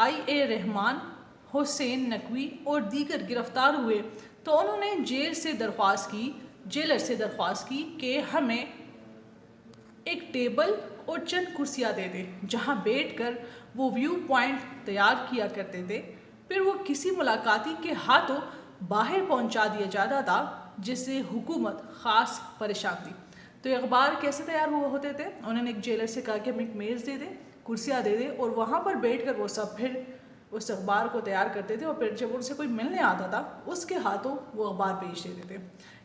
IA رحمان، حسین نقوی اور دیگر گرفتار ہوئے تو انہوں نے جیلر سے درخواست کی کہ ہمیں ایک ٹیبل اور چند کرسیاں دے دیں جہاں بیٹھ کر وہ ویو پوائنٹ تیار کیا کرتے تھے، پھر وہ کسی ملاقاتی کے ہاتھوں باہر پہنچا دیا جاتا تھا جس سے حکومت خاص پریشان تھی۔ تو یہ اخبار کیسے تیار ہوتے تھے؟ انہوں نے ایک جیلر سے کہا کہ ہمیں ایک میز دے دیں، کرسیاں دے دیں، اور وہاں پر بیٹھ کر وہ سب پھر اس اخبار کو تیار کرتے تھے، اور پھر جب ان سے کوئی ملنے آتا تھا اس کے ہاتھوں وہ اخبار بھیج دیتے تھے۔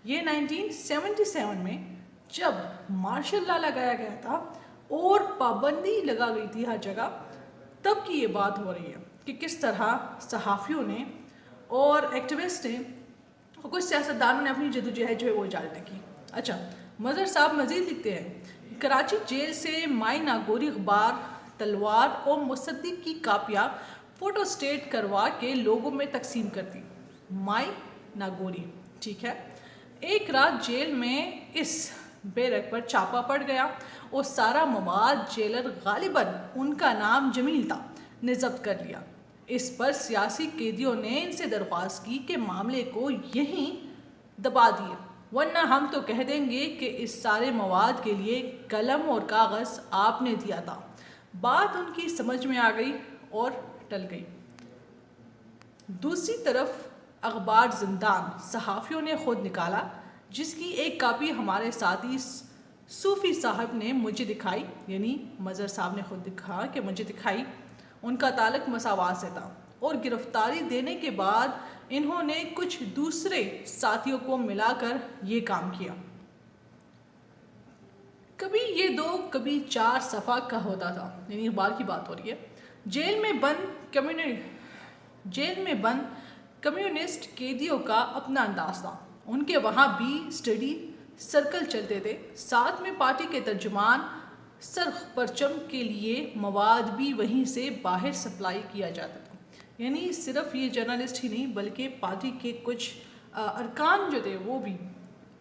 یہ 1977 میں جب مارشل لا لگایا گیا تھا اور پابندی لگا گئی تھی ہر جگہ، تب کی یہ بات ہو رہی ہے کہ کس طرح صحافیوں نے اور ایکٹیوسٹ نے اور کچھ سیاستدانوں نے اپنی جدوجہد جو ہے وہ اجاگر کی۔ اچھا، مظہر صاحب مزید لکھتے ہیں، کراچی جیل سے مائی ناگوری اخبار تلوار اور مصدق کی کاپیاں فوٹو سٹیٹ کروا کے لوگوں میں تقسیم کرتی۔ مائی ناگوری، ٹھیک ہے۔ ایک رات جیل میں اس بیرک پر چھاپا پڑ گیا اور سارا مواد جیلر غالباً ان کا نام جمیل تھا نے ضبط کر لیا۔ اس پر سیاسی قیدیوں نے ان سے درخواست کی کہ معاملے کو یہیں دبا دیے، ورنہ ہم تو کہہ دیں گے کہ اس سارے مواد کے لیے قلم اور کاغذ آپ نے دیا تھا۔ بات ان کی سمجھ میں آ گئی اور ٹل گئی۔ دوسری طرف اخبار زندان صحافیوں نے خود نکالا، جس کی ایک کاپی ہمارے ساتھی صوفی صاحب نے مجھے دکھائی، یعنی مظہر صاحب نے خود دکھا کہ مجھے دکھائی۔ ان کا تعلق مساوات سے تھا اور گرفتاری دینے کے بعد انہوں نے کچھ دوسرے ساتھیوں کو ملا کر یہ کام کیا۔ کبھی یہ 2 کبھی 4 صفحہ کا ہوتا تھا، یعنی اخبار کی بات ہو رہی ہے۔ جیل میں بند کمیونسٹ قیدیوں کا اپنا انداز تھا، ان کے وہاں بھی اسٹڈی سرکل چلتے تھے، ساتھ میں پارٹی کے ترجمان سرخ پرچم کے لیے مواد بھی وہیں سے باہر سپلائی کیا جاتا تھا۔ یعنی صرف یہ جرنلسٹ ہی نہیں بلکہ پارٹی کے کچھ ارکان جو تھے وہ بھی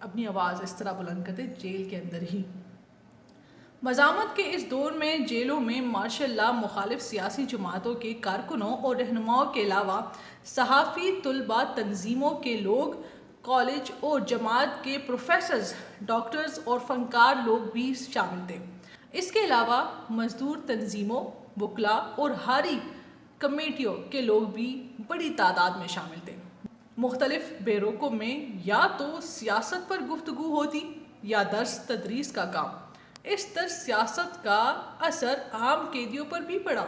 اپنی آواز اس طرح بلند کرتے جیل کے اندر ہی۔ مزاحمت کے اس دور میں جیلوں میں مارشل لا مخالف سیاسی جماعتوں کے کارکنوں اور رہنماؤں کے علاوہ صحافی، طلباء، تنظیموں کے لوگ، کالج اور جامعات کے پروفیسرز، ڈاکٹرز اور فنکار لوگ بھی شامل تھے۔ اس کے علاوہ مزدور تنظیموں، وکلاء اور ہاری کمیٹیوں کے لوگ بھی بڑی تعداد میں شامل تھے۔ مختلف بیروکوں میں یا تو سیاست پر گفتگو ہوتی یا درس تدریس کا کام۔ اس طرح سیاست کا اثر عام قیدیوں پر بھی پڑا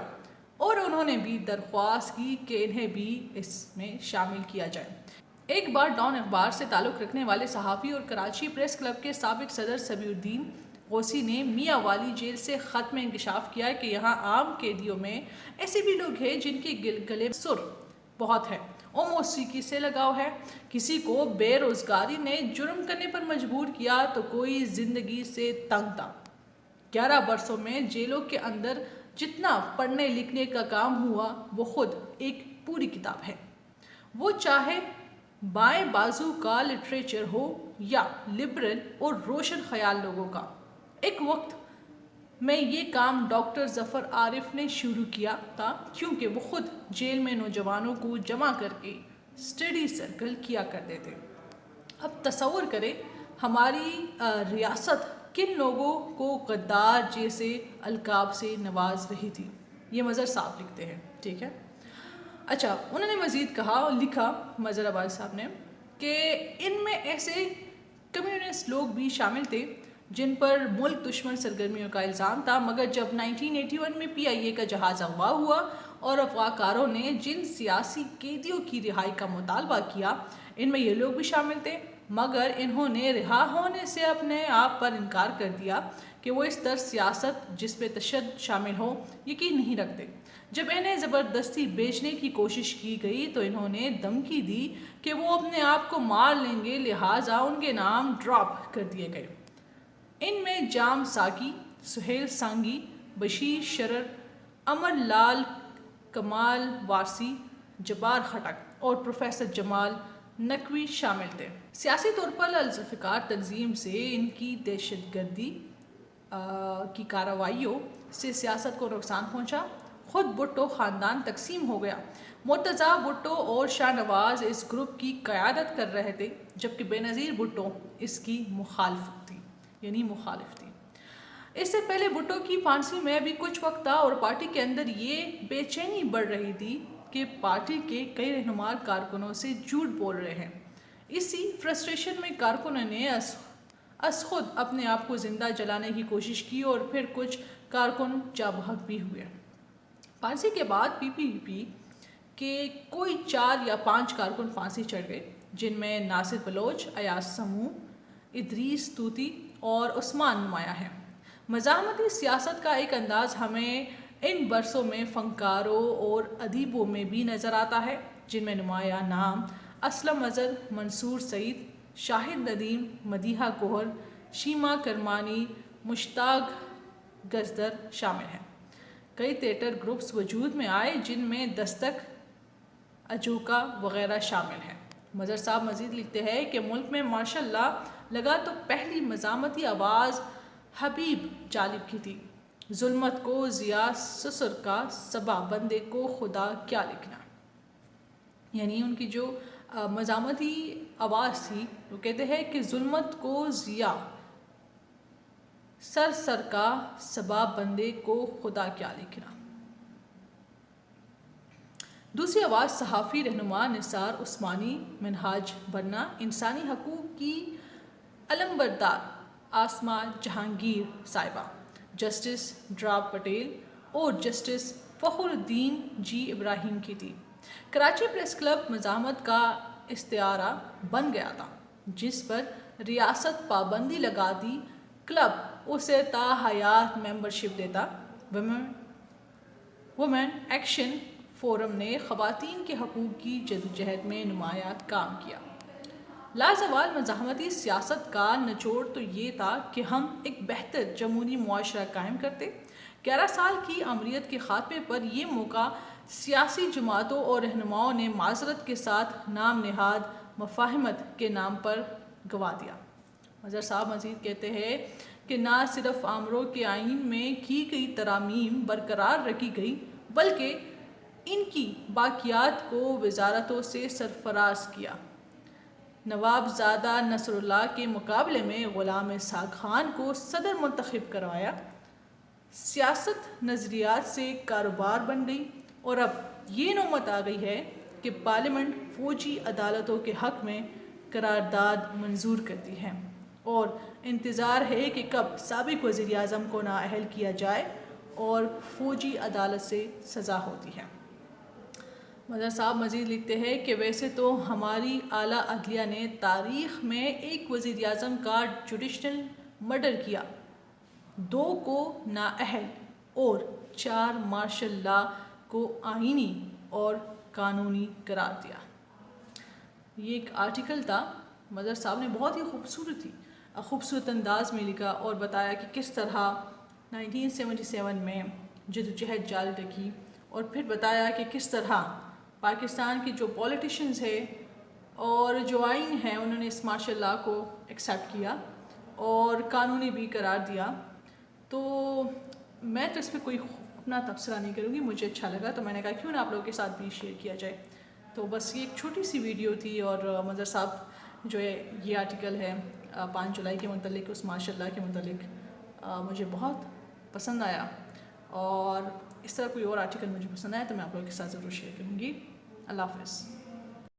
اور انہوں نے بھی درخواست کی کہ انہیں بھی اس میں شامل کیا جائے۔ ایک بار ڈان اخبار سے تعلق رکھنے والے صحافی اور کراچی پریس کلب کے سابق صدر سمیع الدین غوثی نے میاں والی جیل سے خط میں انکشاف کیا کہ یہاں عام قیدیوں میں ایسے بھی لوگ ہیں جن کے گلے سر بہت ہے اور موسیقی سے لگاؤ ہے۔ کسی کو بے روزگاری نے جرم کرنے پر مجبور کیا تو کوئی زندگی سے تنگ تھا۔ 11 برسوں میں جیلوں کے اندر جتنا پڑھنے لکھنے کا کام ہوا وہ خود ایک پوری کتاب ہے، وہ چاہے بائیں بازو کا لٹریچر ہو یا لبرل اور روشن خیال لوگوں کا۔ ایک وقت میں یہ کام ڈاکٹر ظفر عارف نے شروع کیا تھا کیونکہ وہ خود جیل میں نوجوانوں کو جمع کر کے اسٹڈی سرکل کیا کرتے تھے۔ اب تصور کریں ہماری ریاست کن لوگوں کو غدار جیسے القاب سے نواز رہی تھی۔ یہ مظہر صاحب لکھتے ہیں، ٹھیک ہے۔ اچھا، انہوں نے مزید لکھا مظہر عباس صاحب نے کہ ان میں ایسے کمیونسٹ لوگ بھی شامل تھے جن پر ملک دشمن سرگرمیوں کا الزام تھا، مگر جب 1981 میں PIA کا جہاز اغوا ہوا اور افغان کاروں نے جن سیاسی قیدیوں کی رہائی کا مطالبہ کیا، ان میں یہ لوگ بھی شامل تھے، مگر انہوں نے رہا ہونے سے اپنے آپ پر انکار کر دیا کہ وہ اس طرح سیاست جس میں تشدد شامل ہو یقین نہیں رکھتے۔ جب انہیں زبردستی بیچنے کی کوشش کی گئی تو انہوں نے دھمکی دی کہ وہ اپنے آپ کو مار لیں گے، لہٰذا ان کے نام ڈراپ کر دیے گئے۔ ان میں جام ساکی، سہیل سانگی، بشیر شرر، امر لال کمال وارسی، جبار خٹک اور پروفیسر جمال نقوی شامل تھے۔ سیاسی طور پر الذوالفقار تنظیم سے ان کی دہشت گردی کی کارروائیوں سے سیاست کو نقصان پہنچا۔ خود بھٹو خاندان تقسیم ہو گیا۔ مرتضیٰ بھٹو اور شاہ نواز اس گروپ کی قیادت کر رہے تھے، جبکہ بےنظیر بھٹو اس کی مخالف تھی۔ اس سے پہلے بھٹو کی پھانسی میں بھی کچھ وقت تھا اور پارٹی کے اندر یہ بے چینی بڑھ رہی تھی کہ پارٹی کے کئی رہنما کارکنوں سے جھوٹ بول رہے ہیں۔ اسی فرسٹریشن میں کارکنوں نے از خود اپنے آپ کو زندہ جلانے کی کوشش کی اور پھر کچھ کارکن جاں بحق بھی ہوئے۔ پھانسی کے بعد PPP کے کوئی 4 یا 5 کارکن پھانسی چڑھ گئے، جن میں ناصر بلوچ، ایاز سموں، ادریس توتی اور عثمان نمایاں ہیں۔ مزاحمتی سیاست کا ایک انداز ہمیں ان برسوں میں فنکاروں اور ادیبوں میں بھی نظر آتا ہے، جن میں نمایاں نام اسلم اظہر، منصور سعید، شاہد ندیم، مدیحہ گوہر، شیما کرمانی، مشتاق گزدر شامل ہیں۔ کئی تھیٹر گروپس وجود میں آئے، جن میں دستک، اجوکا وغیرہ شامل ہیں۔ مظہر صاحب مزید لکھتے ہیں کہ ملک میں ماشاء اللہ لگا تو پہلی مزاحمتی آواز حبیب جالب کی تھی، ظلمت کو ضیا سسر کا صبا، بندے کو خدا کیا لکھنا۔ یعنی ان کی جو مزاحمتی آواز تھی وہ کہتے ہیں کہ ظلمت کو ضیا سر کا صبا، بندے کو خدا کیا لکھنا۔ دوسری آواز صحافی رہنما نثار عثمانی، منہاج بننا، انسانی حقوق کی علمبردار آسما جہانگیر صاحبہ، جسٹس ڈراو پٹیل اور جسٹس فخر الدین جی ابراہیم کی تھی۔ کراچی پریس کلب مزاحمت کا استعارہ بن گیا تھا، جس پر ریاست پابندی لگاتی، کلب اسے تا حیات ممبرشپ دیتا۔ وومن ایکشن فورم نے خواتین کے حقوق کی جدوجہد میں نمایاں کام کیا۔ لازوال مزاحمتی سیاست کا نچوڑ تو یہ تھا کہ ہم ایک بہتر جمہوری معاشرہ قائم کرتے۔ 11 سال کی امریت کے خاتمے پر یہ موقع سیاسی جماعتوں اور رہنماؤں نے معذرت کے ساتھ نام نہاد مفاہمت کے نام پر گنوا دیا۔ مظہر صاحب مزید کہتے ہیں کہ نہ صرف آمروں کے آئین میں کی گئی ترامیم برقرار رکھی گئی، بلکہ ان کی باقیات کو وزارتوں سے سرفراز کیا۔ نواب زادہ نصر اللہ کے مقابلے میں غلام اسحاق خان کو صدر منتخب کروایا۔ سیاست نظریات سے کاروبار بن گئی اور اب یہ نوبت آ گئی ہے کہ پارلیمنٹ فوجی عدالتوں کے حق میں قرارداد منظور کرتی ہے اور انتظار ہے کہ کب سابق وزیر اعظم کو نااہل کیا جائے اور فوجی عدالت سے سزا ہوتی ہے۔ مظہر صاحب مزید لکھتے ہیں کہ ویسے تو ہماری اعلیٰ عدلیہ نے تاریخ میں ایک وزیر اعظم کا جوڈیشل مرڈر کیا، 2 کو نااہل اور 4 مارشل لا کو آئینی اور قانونی قرار دیا۔ یہ ایک آرٹیکل تھا، مظہر صاحب نے بہت ہی خوبصورت انداز میں لکھا اور بتایا کہ کس طرح 1977 میں جدوجہد جاری رکھی، اور پھر بتایا کہ کس طرح پاکستان کی جو پولیٹیشنز ہیں اور جو آئین ہیں انہوں نے اس مارشل لا کو ایکسیپٹ کیا اور قانونی بھی قرار دیا۔ تو میں تو اس پہ کوئی اپنا تبصرہ نہیں کروں گی، مجھے اچھا لگا تو میں نے کہا کیوں نہ آپ لوگوں کے ساتھ بھی شیئر کیا جائے۔ تو بس یہ ایک چھوٹی سی ویڈیو تھی، اور مظہر صاحب جو ہے یہ آرٹیکل ہے 5 جولائی کے متعلق، اس ماشاء اللہ کے متعلق مجھے بہت پسند آیا، اور اس طرح کوئی اور آرٹیکل مجھے پسند آیا تو میں آپ لوگوں کے ساتھ ضرور شیئر کروں گی۔ اللہ حافظ۔